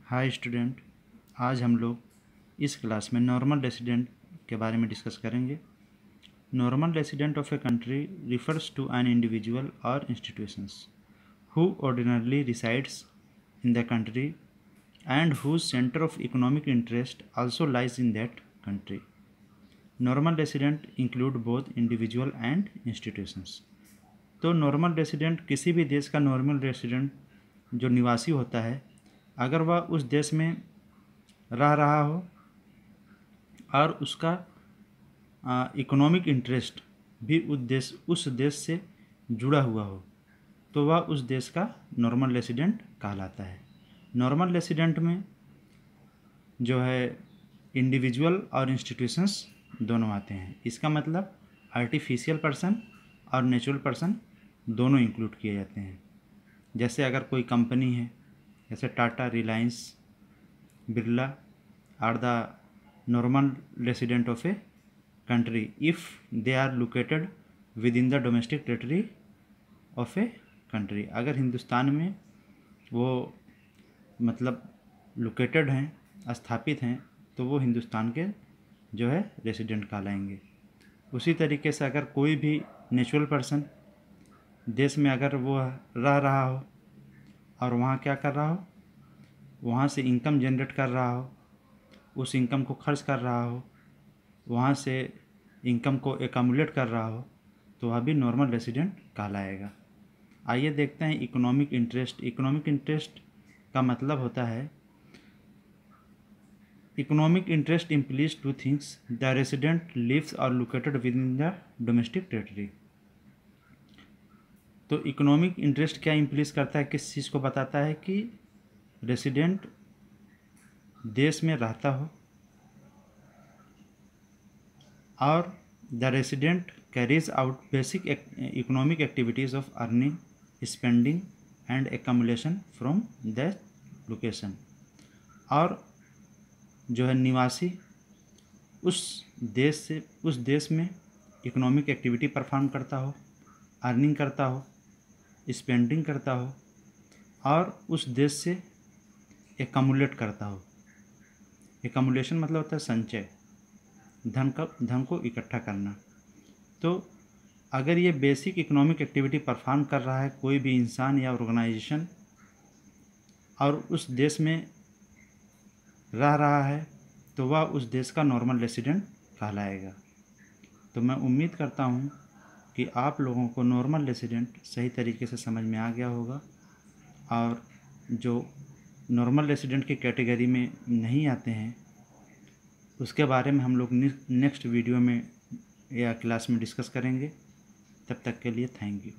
Hi student, आज हम लोग इस क्लास में नॉर्मल रेसिडेंट के बारे में डिस्कस करेंगे। Normal resident of a country refers to an individual और institutions who ordinarily resides in the country and whose centre of economic interest also lies in that country. Normal resident include both individual and institutions. तो normal resident किसी भी देश का normal resident जो निवासी होता है, अगर वह उस देश में रह रहा हो और उसका इकोनॉमिक इंटरेस्ट भी उस देश से जुड़ा हुआ हो, तो वह उस देश का नॉर्मल रेसिडेंट कहलाता है। नॉर्मल रेसिडेंट में जो है इंडिविजुअल और इंस्टीट्यूशंस दोनों आते हैं। इसका मतलब आर्टिफिशियल पर्सन और नेचुरल पर्सन दोनों इंक्लूड किए जाते हैं। जैसे अगर कोई कंपनी है, जैसे Tata, Reliance, Birla are the normal resident of a country if they are located within the domestic territory of a country. अगर हिंदुस्तान में वो मतलब लोकेटेड हैं, स्थापित हैं, तो वो हिंदुस्तान के जो है रेसिडेंट कहलाएंगे। उसी तरीके से अगर कोई भी नेचुरल पर्सन देश में अगर वो रह रहा हो और वहाँ क्या कर रहा हो, वहाँ से इनकम जनरेट कर रहा हो, उस इनकम को खर्च कर रहा हो, वहाँ से इनकम को एकमुलेट कर रहा हो, तो वह भी नॉर्मल रेसिडेंट कहलाएगा। आइए देखते हैं इकोनॉमिक इंटरेस्ट। इकोनॉमिक इंटरेस्ट का मतलब होता है, economic interest implies two things: the resident lives और located within the domestic territory. तो इकोनॉमिक इंटरेस्ट क्या इम्प्लीज करता है, किस चीज़ को बताता है कि रेसिडेंट देश में रहता हो और the resident carries out basic economic activities of earning, spending and accumulation from the location. और जो है निवासी उस देश में इकोनॉमिक एक्टिविटी परफॉर्म करता हो, अर्निंग करता हो, स्पेंडिंग करता हो और उस देश से एक्यूमुलेट करता हो। एक्यूमुलेशन मतलब होता है संचय, धन को इकट्ठा करना। तो अगर ये बेसिक इकोनॉमिक एक्टिविटी परफॉर्म कर रहा है कोई भी इंसान या ऑर्गेनाइजेशन और उस देश में रह रहा है, तो वह उस देश का नॉर्मल रेसिडेंट कहलाएगा। तो मैं उम्मीद करता हूँ कि आप लोगों को नॉर्मल रेसिडेंट सही तरीके से समझ में आ गया होगा, और जो नॉर्मल रेसिडेंट की कैटेगरी में नहीं आते हैं उसके बारे में हम लोग नेक्स्ट वीडियो में या क्लास में डिस्कस करेंगे। तब तक के लिए थैंक यू।